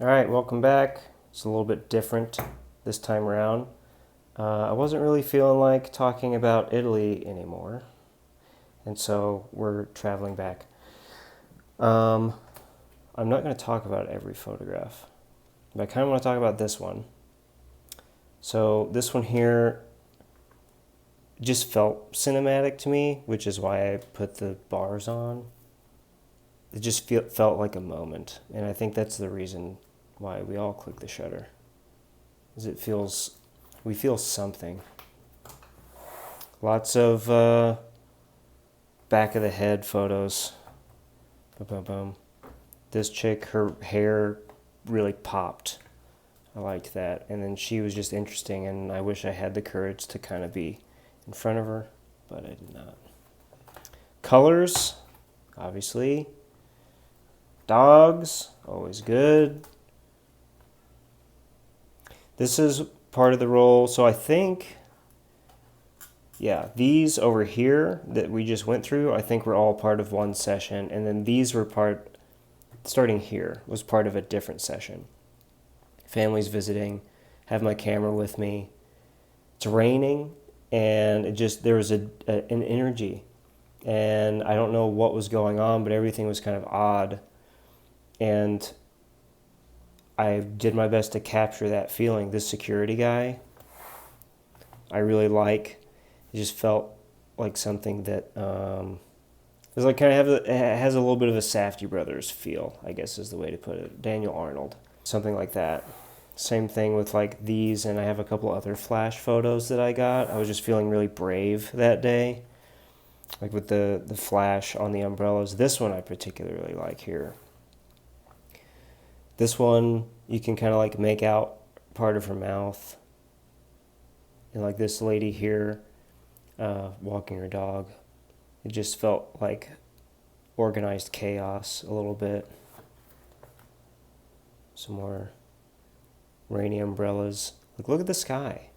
All right, welcome back. It's a little bit different this time around. I wasn't really feeling like talking about Italy anymore, and so we're traveling back. Um, I'm not going to talk about every photograph, but I kind of want to talk about this one. So this one here just felt cinematic to me, which is why I put the bars on. It just felt like a moment, and I think that's the reason why we all click the shutter. Is we feel something. Lots of back of the head photos. Boom, boom, boom. This chick, her hair really popped. I liked that. And then she was just interesting, and I wish I had the courage to kind of be in front of her, but I did not. Colors, obviously. Dogs, always good. This is part of the role. So I think, yeah, these over here that we just went through, I think were all part of one session. And then these were starting here, was part of a different session. Family's visiting, have my camera with me. It's raining, and there was an energy. And I don't know what was going on, but everything was kind of odd. And I did my best to capture that feeling. This security guy, I really like. It just felt like something that it was like it has a little bit of a Safdie Brothers feel, I guess is the way to put it. Daniel Arnold, something like that. Same thing with like these, and I have a couple other flash photos that I got. I was just feeling really brave that day, like with the flash on the umbrellas. This one I particularly like here. This one, you can kind of like make out part of her mouth. And like this lady here, walking her dog. It just felt like organized chaos a little bit. Some more rainy umbrellas. Like, look at the sky.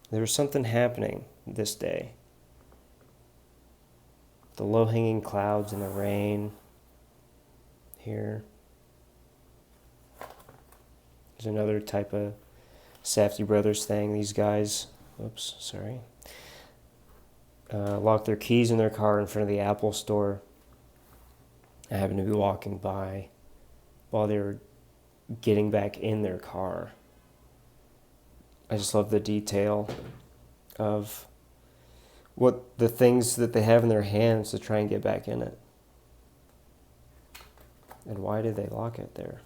There was something happening this day. The low-hanging clouds and the rain here. There's another type of Safdie Brothers thing. These guys, oops, sorry, locked their keys in their car in front of the Apple store. I happened to be walking by while they were getting back in their car. I just love the detail of what the things that they have in their hands to try and get back in it. And why did they lock it there?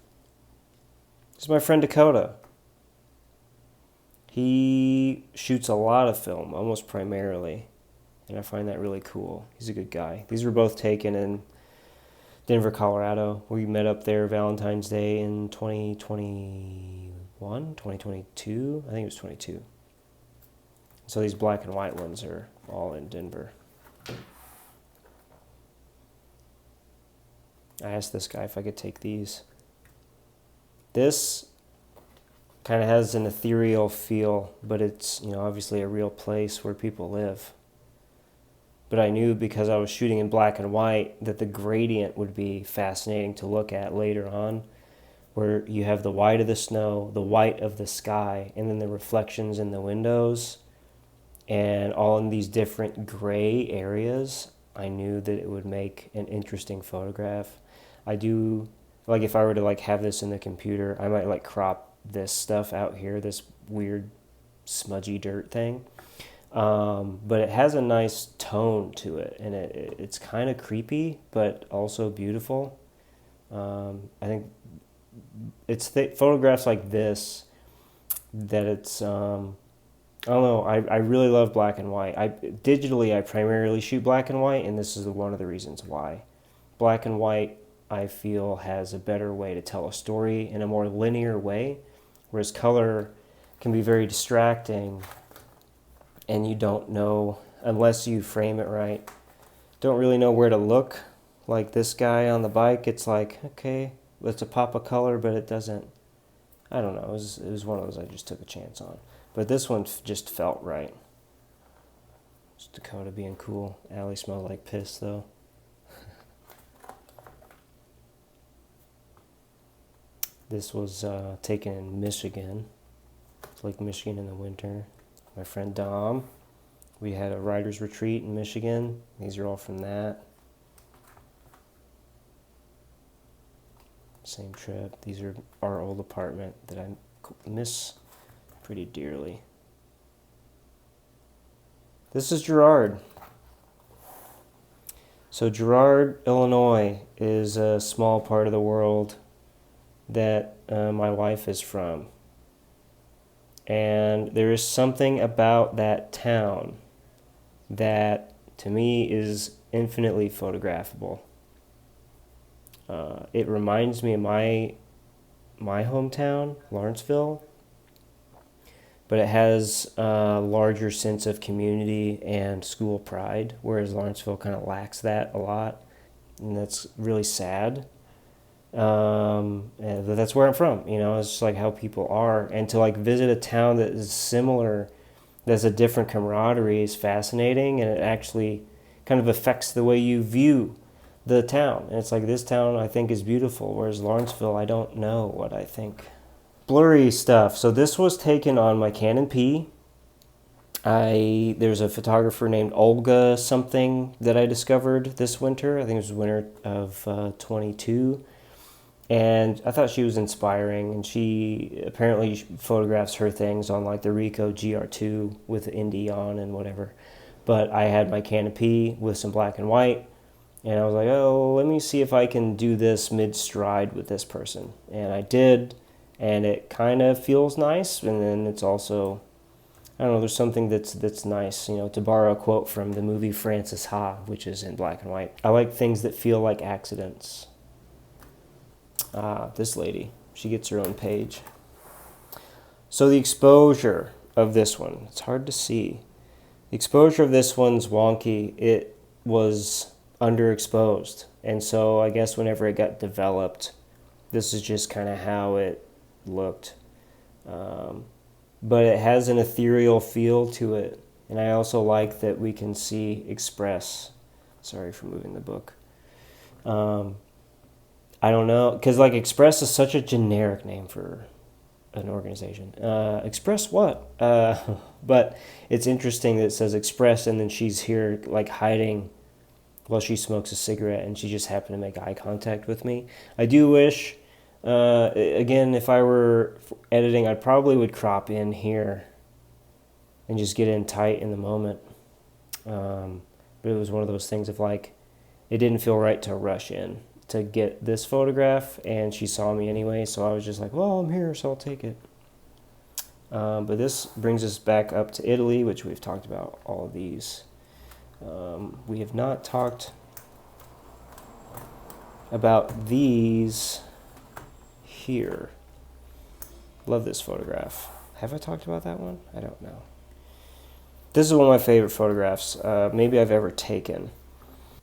This is my friend Dakota. He shoots a lot of film, almost primarily, and I find that really cool. He's a good guy. These were both taken in Denver, Colorado. We met up there Valentine's Day in 2021, 2022. I think it was 22. So these black and white ones are all in Denver. I asked this guy if I could take these. This kind of has an ethereal feel, but it's, obviously a real place where people live. But I knew because I was shooting in black and white that the gradient would be fascinating to look at later on, where you have the white of the snow, the white of the sky, and then the reflections in the windows, and all in these different gray areas. I knew that it would make an interesting photograph. I do, like if I were to like have this in the computer, I might like crop this stuff out here, this weird smudgy dirt thing. But it has a nice tone to it, and it's kind of creepy, but also beautiful. I think it's photographs like this that it's, I don't know, I really love black and white. Digitally, I primarily shoot black and white, and this is one of the reasons why. Black and white, I feel, has a better way to tell a story in a more linear way, whereas color can be very distracting, and you don't know, unless you frame it right, don't really know where to look. Like this guy on the bike, it's like, okay, it's a pop of color, but it doesn't, I don't know, it was one of those I just took a chance on. But this one just felt right. Just Dakota being cool. Allie smelled like piss, though. This was taken in Michigan. It's Lake Michigan in the winter. My friend Dom, we had a writer's retreat in Michigan. These are all from that. Same trip. These are our old apartment that I miss pretty dearly. This is Girard. So Girard, Illinois is a small part of the world that my wife is from. And there is something about that town that to me is infinitely photographable. It reminds me of my hometown, Lawrenceville, but it has a larger sense of community and school pride, whereas Lawrenceville kind of lacks that a lot, and that's really sad. And that's where I'm from, it's just like how people are, and to like visit a town that is similar, that's a different camaraderie, is fascinating, and it actually kind of affects the way you view the town. And it's like, this town I think is beautiful, whereas Lawrenceville, I don't know what I think. Blurry stuff. So this was taken on my Canon P. There's a photographer named Olga something that I discovered this winter. I think it was winter of 22. And I thought she was inspiring, and she apparently photographs her things on like the Ricoh GR2 with Indy on and whatever. But I had my Canon P with some black and white, and I was like, oh, let me see if I can do this mid-stride with this person. And I did, and it kind of feels nice, and then it's also, I don't know, there's something that's nice, to borrow a quote from the movie Frances Ha, which is in black and white. I like things that feel like accidents. This lady, she gets her own page. So the exposure of this one, it's hard to see. The exposure of this one's wonky. It was underexposed. And so I guess whenever it got developed, this is just kind of how it looked. But it has an ethereal feel to it. And I also like that we can see express. Sorry for moving the book. I don't know, because like Express is such a generic name for an organization. Express what? But it's interesting that it says Express, and then she's here like hiding while she smokes a cigarette, and she just happened to make eye contact with me. I do wish, again, if I were editing, I probably would crop in here and just get in tight in the moment. But it was one of those things of like, it didn't feel right to rush in to get this photograph, and she saw me anyway, so I was just like, well, I'm here, so I'll take it. But this brings us back up to Italy, which we've talked about all of these. We have not talked about these here. Love this photograph. Have I talked about that one? I don't know. This is one of my favorite photographs maybe I've ever taken.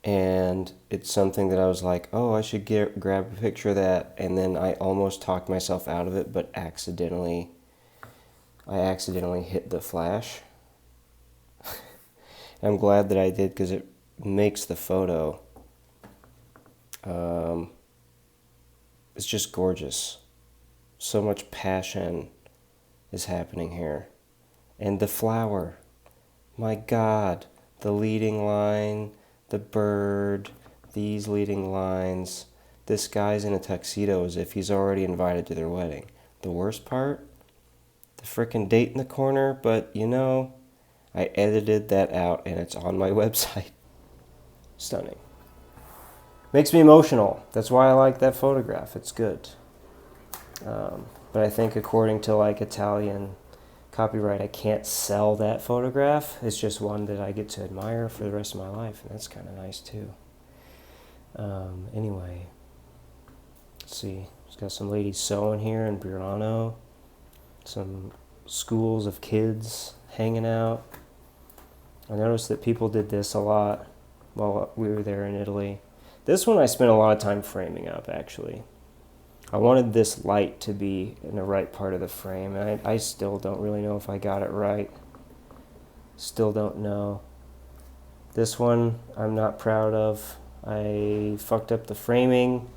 And it's something that I was like, oh, I should grab a picture of that. And then I almost talked myself out of it, but I accidentally hit the flash. I'm glad that I did, because it makes the photo. It's just gorgeous. So much passion is happening here. And the flower, my God, the leading line, the bird, these leading lines. This guy's in a tuxedo as if he's already invited to their wedding. The worst part? The frickin' date in the corner, but I edited that out and it's on my website. Stunning. Makes me emotional. That's why I like that photograph. It's good. But I think according to like Italian copyright, I can't sell that photograph. It's just one that I get to admire for the rest of my life, and that's kind of nice too. Anyway, let's see. It's got some ladies sewing here in Burano. Some schools of kids hanging out. I noticed that people did this a lot while we were there in Italy. This one I spent a lot of time framing up, actually. I wanted this light to be in the right part of the frame, and I still don't really know if I got it right. Still don't know. This one I'm not proud of. I fucked up the framing.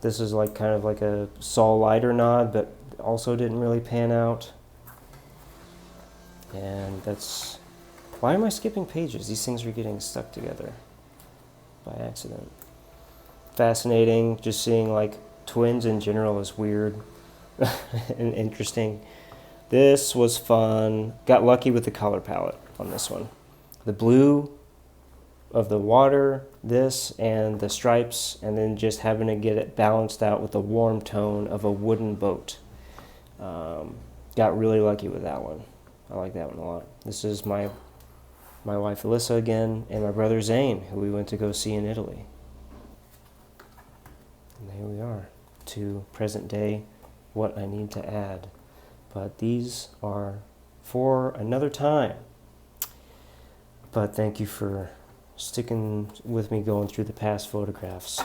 This is like kind of like a Saul Leiter nod, but also didn't really pan out. And that's... Why am I skipping pages? These things are getting stuck together by accident. Fascinating, just seeing like twins in general is weird and interesting. This was fun. Got lucky with the color palette on this one. The blue of the water, this, and the stripes, and then just having to get it balanced out with the warm tone of a wooden boat. Got really lucky with that one. I like that one a lot. This is my wife Alyssa again, and my brother Zane, who we went to go see in Italy. And here we are, to present day, what I need to add. But these are for another time. But thank you for sticking with me going through the past photographs.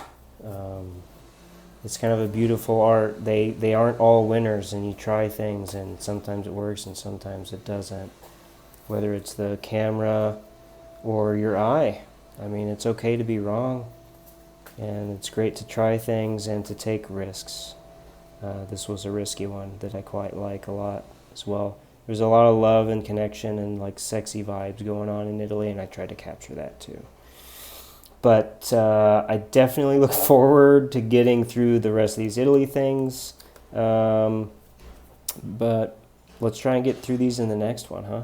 It's kind of a beautiful art. They aren't all winners, and you try things, and sometimes it works and sometimes it doesn't. Whether it's the camera or your eye. I mean, it's okay to be wrong, and it's great to try things and to take risks. This was a risky one that I quite like a lot as well. There's a lot of love and connection and like sexy vibes going on in Italy, and I tried to capture that too. But I definitely look forward to getting through the rest of these Italy things. But let's try and get through these in the next one, huh?